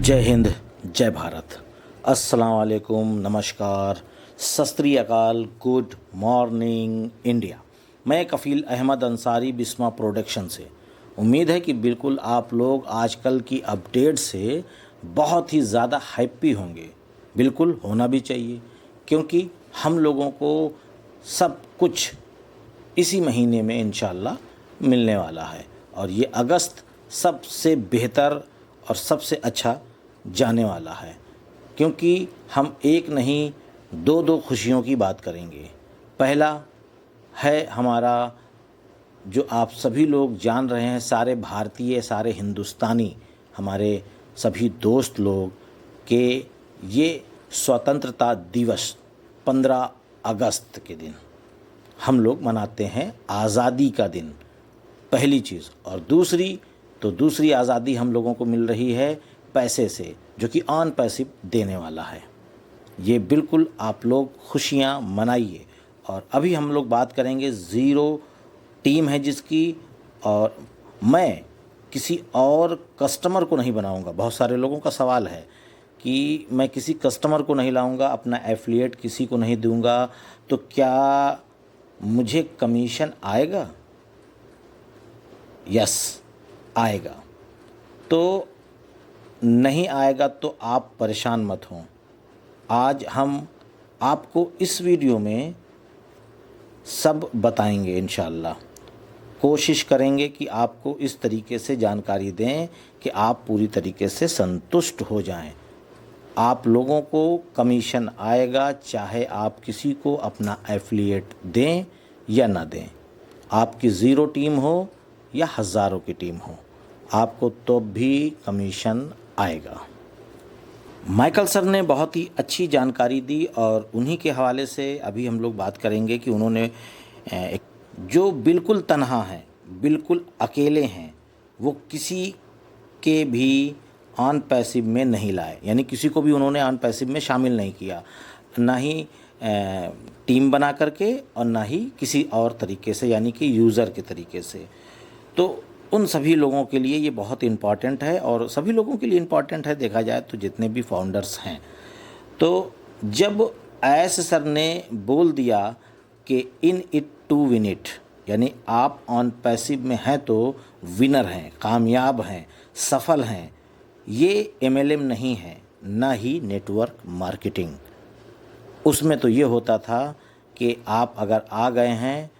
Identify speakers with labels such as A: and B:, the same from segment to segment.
A: जय हिंद, जय भारत, अस्सलाम वालेकुम, नमस्कार, सत श्री अकाल, गुड मॉर्निंग इंडिया। मैं कफ़ील अहमद अंसारी बिस्मा प्रोडक्शन से। उम्मीद है कि बिल्कुल आप लोग आजकल की अपडेट से बहुत ही ज़्यादा हैप्पी होंगे। बिल्कुल होना भी चाहिए, क्योंकि हम लोगों को सब कुछ इसी महीने में इंशाल्लाह मिलने वाला है और ये अगस्त सबसे बेहतर और सबसे अच्छा जाने वाला है, क्योंकि हम एक नहीं दो दो खुशियों की बात करेंगे। पहला है हमारा, जो आप सभी लोग जान रहे हैं, सारे भारतीय, सारे हिंदुस्तानी, हमारे सभी दोस्त लोग, के ये स्वतंत्रता दिवस 15 अगस्त के दिन हम लोग मनाते हैं आज़ादी का दिन, पहली चीज़। और दूसरी आज़ादी हम लोगों को मिल रही है पैसे से, जो कि ऑन पैसिव देने वाला है। ये बिल्कुल आप लोग खुशियाँ मनाइए। और अभी हम लोग बात करेंगे, ज़ीरो टीम है जिसकी, और मैं किसी और कस्टमर को नहीं बनाऊंगा। बहुत सारे लोगों का सवाल है कि मैं किसी कस्टमर को नहीं लाऊंगा, अपना एफिलिएट किसी को नहीं दूंगा, तो क्या मुझे कमीशन आएगा? यस, आएगा। तो नहीं आएगा तो आप परेशान मत हों। आज हम आपको इस वीडियो में सब बताएंगे इंशाल्लाह। कोशिश करेंगे कि आपको इस तरीके से जानकारी दें कि आप पूरी तरीके से संतुष्ट हो जाएं। आप लोगों को कमीशन आएगा, चाहे आप किसी को अपना एफिलिएट दें या ना दें। आपकी ज़ीरो टीम हो या हज़ारों की टीम हो, आपको तो भी कमीशन आएगा। माइकल सर ने बहुत ही अच्छी जानकारी दी और उन्हीं के हवाले से अभी हम लोग बात करेंगे कि उन्होंने जो बिल्कुल तन्हा हैं, बिल्कुल अकेले हैं, वो किसी के भी ऑन पैसिव में नहीं लाए, यानी किसी को भी उन्होंने ऑन पैसिव में शामिल नहीं किया, ना ही टीम बना करके और ना ही किसी और तरीके से, यानी कि यूज़र के तरीके से। तो उन सभी लोगों के लिए ये बहुत इम्पॉर्टेंट है, और सभी लोगों के लिए इम्पॉर्टेंट है देखा जाए तो, जितने भी फाउंडर्स हैं। तो जब एस सर ने बोल दिया कि in it to win it, यानी आप ऑन पैसिव में हैं तो विनर हैं, कामयाब हैं, सफल हैं, ये MLM नहीं है, ना ही नेटवर्क मार्केटिंग। उसमें तो ये होता था कि आप अगर आ गए हैं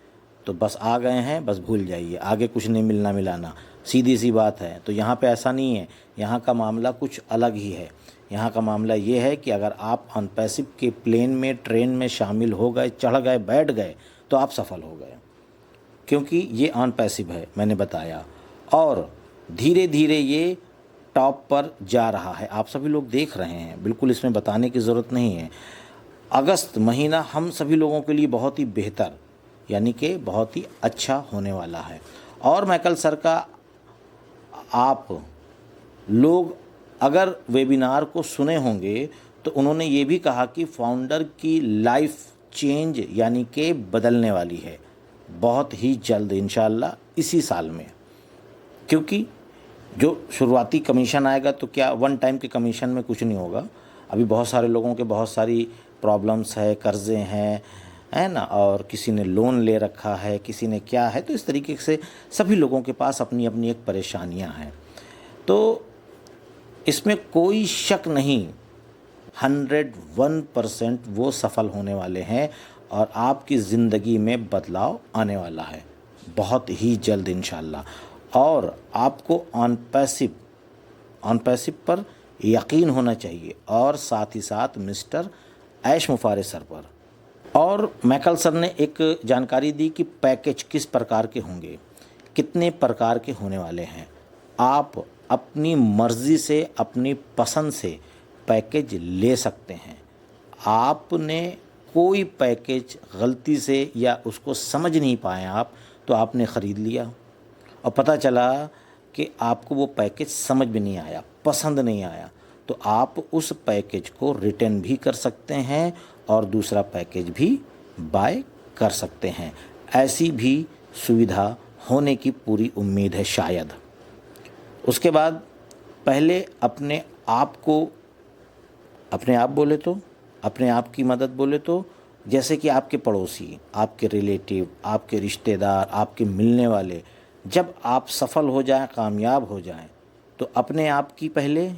A: तो बस आ गए हैं, बस भूल जाइए, आगे कुछ नहीं मिलना मिलाना, सीधी सी बात है। तो यहाँ पे ऐसा नहीं है, यहाँ का मामला कुछ अलग ही है। यहाँ का मामला ये है कि अगर आप ऑन पैसिव के प्लेन में, ट्रेन में शामिल हो गए, चढ़ गए, बैठ गए, तो आप सफल हो गए, क्योंकि ये ऑन पैसिव है, मैंने बताया। और धीरे धीरे ये टॉप पर जा रहा है, आप सभी लोग देख रहे हैं, बिल्कुल इसमें बताने की ज़रूरत नहीं है। अगस्त महीना हम सभी लोगों के लिए बहुत ही बेहतर, यानी कि बहुत ही अच्छा होने वाला है। और माइकल सर का आप लोग अगर वेबिनार को सुने होंगे तो उन्होंने ये भी कहा कि फाउंडर की लाइफ चेंज, यानी कि बदलने वाली है बहुत ही जल्द इंशाल्लाह, इसी साल में। क्योंकि जो शुरुआती कमीशन आएगा तो क्या वन टाइम के कमीशन में कुछ नहीं होगा। अभी बहुत सारे लोगों के बहुत सारी प्रॉब्लम्स है, कर्ज़े हैं, है ना, और किसी ने लोन ले रखा है, किसी ने क्या है, तो इस तरीके से सभी लोगों के पास अपनी अपनी एक परेशानियां हैं। तो इसमें कोई शक नहीं, 101% वो सफल होने वाले हैं और आपकी ज़िंदगी में बदलाव आने वाला है बहुत ही जल्द इंशाल्लाह। और आपको ऑन पैसिव पर यकीन होना चाहिए, और साथ ही साथ मिस्टर ऐश मुफारे सर पर। और माइकल सर ने एक जानकारी दी कि पैकेज किस प्रकार के होंगे, कितने प्रकार के होने वाले हैं। आप अपनी मर्ज़ी से, अपनी पसंद से पैकेज ले सकते हैं। आपने कोई पैकेज गलती से या उसको समझ नहीं पाए आप, तो आपने ख़रीद लिया और पता चला कि आपको वो पैकेज समझ में नहीं आया, पसंद नहीं आया, तो आप उस पैकेज को रिटर्न भी कर सकते हैं और दूसरा पैकेज भी बाय कर सकते हैं। ऐसी भी सुविधा होने की पूरी उम्मीद है शायद। उसके बाद पहले अपने आपको अपने आप बोले तो, अपने आप की मदद बोले तो, जैसे कि आपके पड़ोसी, आपके रिलेटिव, आपके रिश्तेदार, आपके मिलने वाले, जब आप सफल हो जाएं, कामयाब हो जाएं, तो अपने आप की पहले,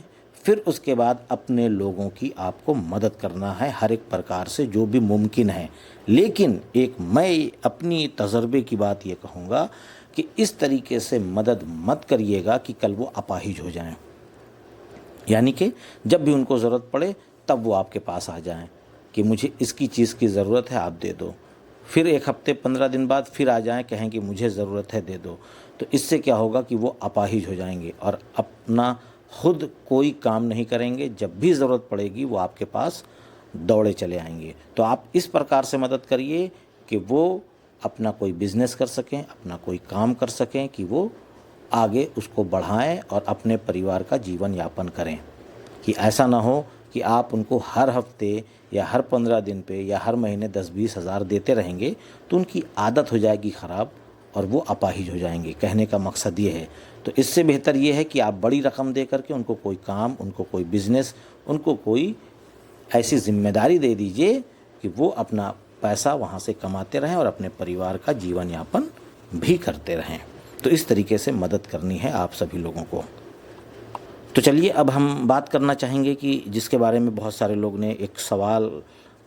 A: फिर उसके बाद अपने लोगों की आपको मदद करना है हर एक प्रकार से जो भी मुमकिन है। लेकिन एक मैं अपनी तजर्बे की बात ये कहूँगा कि इस तरीके से मदद मत करिएगा कि कल वो अपाहिज हो जाएं। यानी कि जब भी उनको ज़रूरत पड़े तब वो आपके पास आ जाएं कि मुझे इसकी चीज़ की ज़रूरत है, आप दे दो। फिर 1 हफ्ते 15 दिन बाद फिर आ जाएं, कहें कि मुझे ज़रूरत है, दे दो। तो इससे क्या होगा कि वो अपाहिज हो जाएंगे और अपना खुद कोई काम नहीं करेंगे। जब भी ज़रूरत पड़ेगी वो आपके पास दौड़े चले आएंगे। तो आप इस प्रकार से मदद करिए कि वो अपना कोई बिज़नेस कर सकें, अपना कोई काम कर सकें, कि वो आगे उसको बढ़ाएं और अपने परिवार का जीवन यापन करें। कि ऐसा ना हो कि आप उनको हर हफ्ते या हर 15 दिन पे या हर महीने 10-20 हज़ार देते रहेंगे तो उनकी आदत हो जाएगी ख़राब और वो अपाहिज हो जाएंगे। कहने का मकसद ये है। तो इससे बेहतर ये है कि आप बड़ी रकम दे करके उनको कोई काम, उनको कोई बिज़नेस, उनको कोई ऐसी जिम्मेदारी दे दीजिए कि वो अपना पैसा वहाँ से कमाते रहें और अपने परिवार का जीवन यापन भी करते रहें। तो इस तरीके से मदद करनी है आप सभी लोगों को। तो चलिए अब हम बात करना चाहेंगे कि जिसके बारे में बहुत सारे लोग ने एक सवाल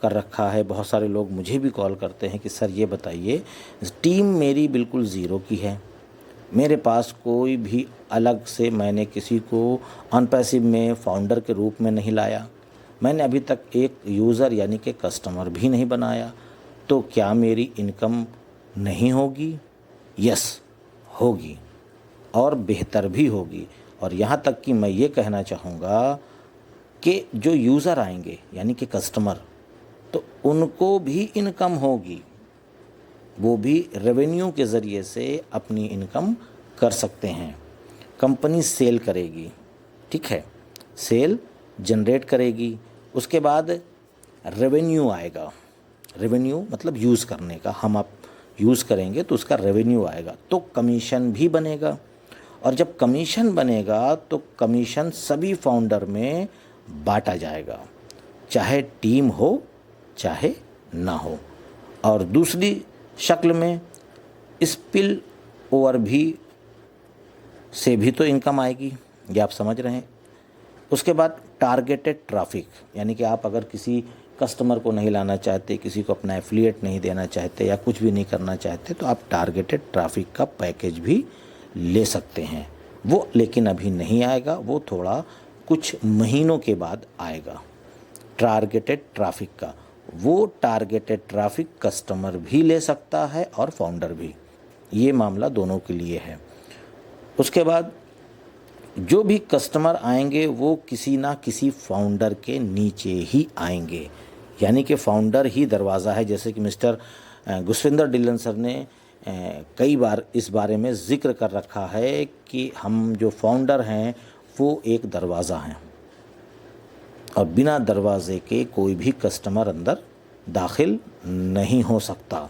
A: कर रखा है, बहुत सारे लोग मुझे भी कॉल करते हैं कि सर ये बताइए, टीम मेरी बिल्कुल ज़ीरो की है, मेरे पास कोई भी अलग से मैंने किसी को अनपैसिव में फाउंडर के रूप में नहीं लाया, मैंने अभी तक एक यूज़र यानी कि कस्टमर भी नहीं बनाया, तो क्या मेरी इनकम नहीं होगी? यस, होगी और बेहतर भी होगी। और यहाँ तक कि मैं ये कहना चाहूँगा कि जो यूज़र आएंगे यानी कि कस्टमर, तो उनको भी इनकम होगी, वो भी रेवेन्यू के ज़रिए से अपनी इनकम कर सकते हैं। कंपनी सेल करेगी, ठीक है, सेल जनरेट करेगी, उसके बाद रेवेन्यू आएगा। रेवेन्यू मतलब यूज़ करने का, हम आप यूज़ करेंगे तो उसका रेवेन्यू आएगा, तो कमीशन भी बनेगा। और जब कमीशन बनेगा तो कमीशन सभी फाउंडर में बांटा जाएगा, चाहे टीम हो चाहे ना हो। और दूसरी शक्ल में स्पिल ओवर भी से भी तो इनकम आएगी, ये आप समझ रहे हैं। उसके बाद टारगेटेड ट्रैफिक, यानी कि आप अगर किसी कस्टमर को नहीं लाना चाहते, किसी को अपना एफिलिएट नहीं देना चाहते या कुछ भी नहीं करना चाहते, तो आप टारगेटेड ट्रैफिक का पैकेज भी ले सकते हैं। वो लेकिन अभी नहीं आएगा, वो थोड़ा कुछ महीनों के बाद आएगा। टारगेटेड ट्रैफिक का, वो टारगेटेड ट्रैफिक कस्टमर भी ले सकता है और फाउंडर भी, ये मामला दोनों के लिए है। उसके बाद जो भी कस्टमर आएंगे वो किसी ना किसी फाउंडर के नीचे ही आएंगे, यानी कि फाउंडर ही दरवाज़ा है। जैसे कि मिस्टर गुरविंदर डिलन सर ने कई बार इस बारे में ज़िक्र कर रखा है कि हम जो फाउंडर हैं वो एक दरवाज़ा हैं और बिना दरवाज़े के कोई भी कस्टमर अंदर दाखिल नहीं हो सकता।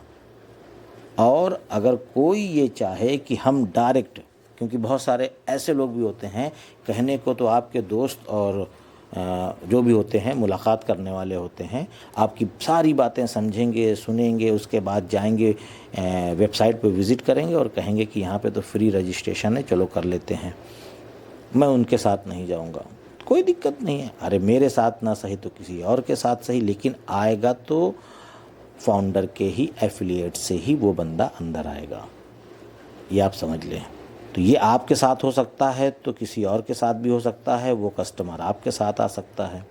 A: और अगर कोई ये चाहे कि हम डायरेक्ट, क्योंकि बहुत सारे ऐसे लोग भी होते हैं, कहने को तो आपके दोस्त और जो भी होते हैं मुलाकात करने वाले होते हैं, आपकी सारी बातें समझेंगे, सुनेंगे, उसके बाद जाएंगे वेबसाइट पे विज़िट करेंगे और कहेंगे कि यहाँ पे तो फ्री रजिस्ट्रेशन है, चलो कर लेते हैं, मैं उनके साथ नहीं जाऊँगा। कोई दिक्कत नहीं है, अरे मेरे साथ ना सही तो किसी और के साथ सही, लेकिन आएगा तो फाउंडर के ही एफिलिएट से ही वो बंदा अंदर आएगा, ये आप समझ लें। तो ये आपके साथ हो सकता है तो किसी और के साथ भी हो सकता है, वो कस्टमर आपके साथ आ सकता है।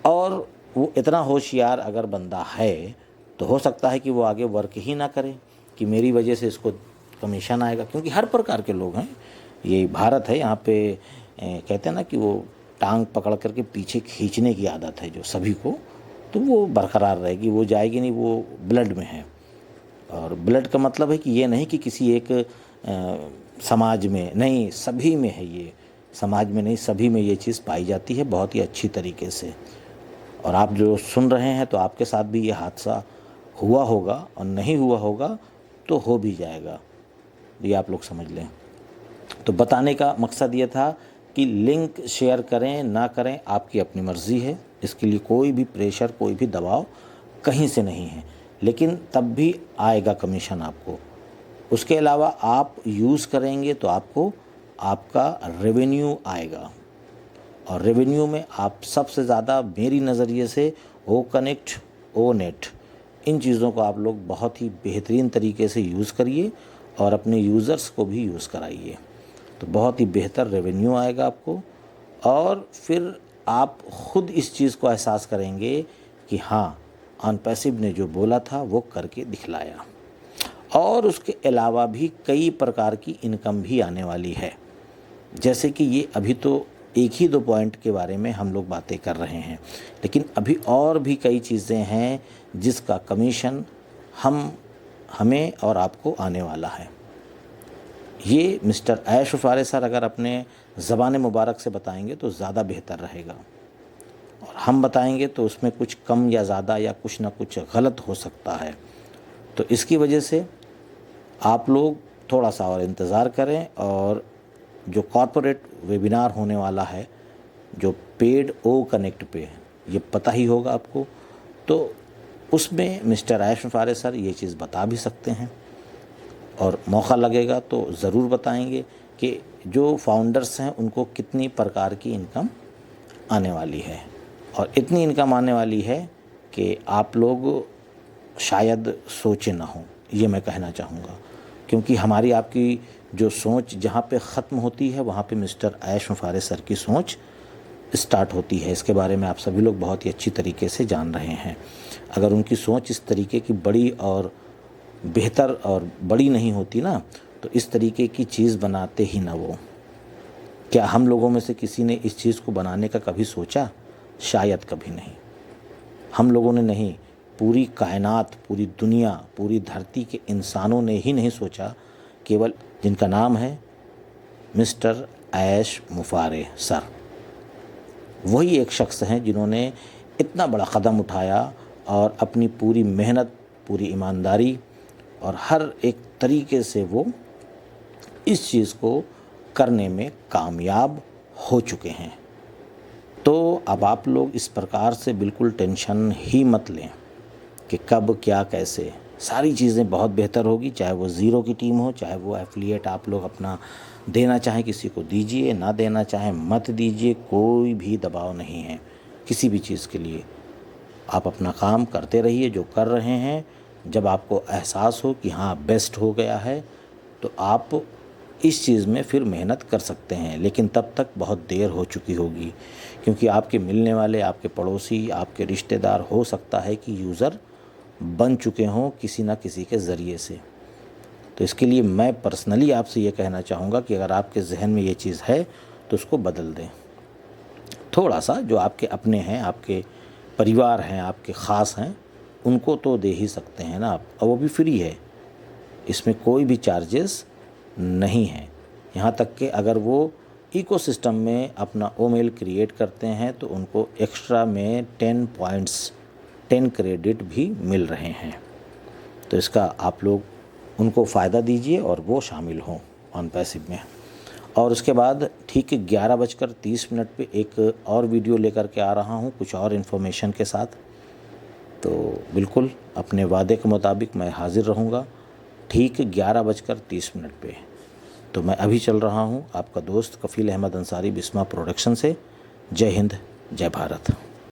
A: और वो इतना होशियार अगर बंदा है तो हो सकता है कि वो आगे वर्क ही ना करे कि मेरी वजह से इसको कमीशन आएगा, क्योंकि हर प्रकार के लोग हैं, ये भारत है, यहाँ पे कहते हैं ना कि वो टांग पकड़ करके पीछे खींचने की आदत है जो सभी को, तो वो बरकरार रहेगी, वो जाएगी नहीं, वो ब्लड में है। और ब्लड का मतलब है कि ये नहीं कि किसी एक समाज में नहीं, सभी में है ये, समाज में नहीं सभी में ये चीज़ पाई जाती है बहुत ही अच्छी तरीके से। और आप जो सुन रहे हैं तो आपके साथ भी ये हादसा हुआ होगा और नहीं हुआ होगा तो हो भी जाएगा, ये आप लोग समझ लें। तो बताने का मकसद ये था कि लिंक शेयर करें ना करें आपकी अपनी मर्ज़ी है, इसके लिए कोई भी प्रेशर, कोई भी दबाव कहीं से नहीं है, लेकिन तब भी आएगा कमीशन आपको। उसके अलावा आप यूज़ करेंगे तो आपको आपका रेवेन्यू आएगा, और रेवेन्यू में आप सबसे ज़्यादा मेरी नज़रिए से ओ कनेक्ट, ओ नेट, इन चीज़ों को आप लोग बहुत ही बेहतरीन तरीके से यूज़ करिए और अपने यूज़र्स को भी यूज़ कराइए, तो बहुत ही बेहतर रेवेन्यू आएगा आपको। और फिर आप ख़ुद इस चीज़ को एहसास करेंगे कि हाँ, अनपैसिव ने जो बोला था वो करके दिखलाया। और उसके अलावा भी कई प्रकार की इनकम भी आने वाली है, जैसे कि ये अभी तो एक ही 2 पॉइंट के बारे में हम लोग बातें कर रहे हैं, लेकिन अभी और भी कई चीज़ें हैं जिसका कमीशन हमें और आपको आने वाला है। ये मिस्टर ऐश मुफारे सर अगर अपने ज़बान मुबारक से बताएंगे तो ज़्यादा बेहतर रहेगा, और हम बताएंगे तो उसमें कुछ कम या ज़्यादा या कुछ ना कुछ गलत हो सकता है। तो इसकी वजह से आप लोग थोड़ा सा और इंतज़ार करें, और जो कॉर्पोरेट वेबिनार होने वाला है जो पेड ओ कनेक्ट पे है, ये पता ही होगा आपको, तो उसमें मिस्टर ऐश मुफारे सर ये चीज़ बता भी सकते हैं, और मौका लगेगा तो ज़रूर बताएंगे कि जो फाउंडर्स हैं उनको कितनी प्रकार की इनकम आने वाली है। और इतनी इनकम आने वाली है कि आप लोग शायद सोचे ना हो, ये मैं कहना चाहूँगा, क्योंकि हमारी आपकी जो सोच जहाँ पे ख़त्म होती है वहाँ पे मिस्टर ऐश मुफारे सर की सोच स्टार्ट होती है। इसके बारे में आप सभी लोग बहुत ही अच्छी तरीके से जान रहे हैं। अगर उनकी सोच इस तरीके की बड़ी और बेहतर और बड़ी नहीं होती ना, तो इस तरीके की चीज़ बनाते ही ना वो। क्या हम लोगों में से किसी ने इस चीज़ को बनाने का कभी सोचा? शायद कभी नहीं। हम लोगों ने नहीं, पूरी कायनात, पूरी दुनिया, पूरी धरती के इंसानों ने ही नहीं सोचा, केवल जिनका नाम है मिस्टर ऐश मुफारे सर, वही एक शख्स हैं जिन्होंने इतना बड़ा कदम उठाया और अपनी पूरी मेहनत, पूरी ईमानदारी और हर एक तरीके से वो इस चीज़ को करने में कामयाब हो चुके हैं। तो अब आप लोग इस प्रकार से बिल्कुल टेंशन ही मत लें कि कब क्या कैसे, सारी चीज़ें बहुत बेहतर होगी। चाहे वो ज़ीरो की टीम हो, चाहे वो एफिलिएट आप लोग अपना देना चाहें किसी को दीजिए, ना देना चाहें मत दीजिए, कोई भी दबाव नहीं है किसी भी चीज़ के लिए। आप अपना काम करते रहिए जो कर रहे हैं। जब आपको एहसास हो कि हाँ बेस्ट हो गया है, तो आप इस चीज़ में फिर मेहनत कर सकते हैं, लेकिन तब तक बहुत देर हो चुकी होगी, क्योंकि आपके मिलने वाले, आपके पड़ोसी, आपके रिश्तेदार हो सकता है कि यूज़र बन चुके हों किसी ना किसी के ज़रिए से। तो इसके लिए मैं पर्सनली आपसे ये कहना चाहूँगा कि अगर आपके जहन में ये चीज़ है तो उसको बदल दें। थोड़ा सा जो आपके अपने हैं, आपके परिवार हैं, आपके ख़ास हैं, उनको तो दे ही सकते हैं ना आप, और वो भी फ्री है, इसमें कोई भी चार्जेस नहीं है। यहाँ तक कि अगर वो इकोसिस्टम में अपना ईमेल क्रिएट करते हैं तो उनको एक्स्ट्रा में 10 पॉइंट्स, 10 क्रेडिट भी मिल रहे हैं। तो इसका आप लोग उनको फ़ायदा दीजिए और वो शामिल हों अनपैसिव में। और उसके बाद ठीक 11:30 पे एक और वीडियो लेकर के आ रहा हूँ कुछ और इन्फॉर्मेशन के साथ। तो बिल्कुल अपने वादे के मुताबिक मैं हाज़िर रहूँगा ठीक 11:30 पे। तो मैं अभी चल रहा हूँ, आपका दोस्त कफ़ील अहमद अंसारी बिस्मा प्रोडक्शन से। जय हिंद, जय भारत।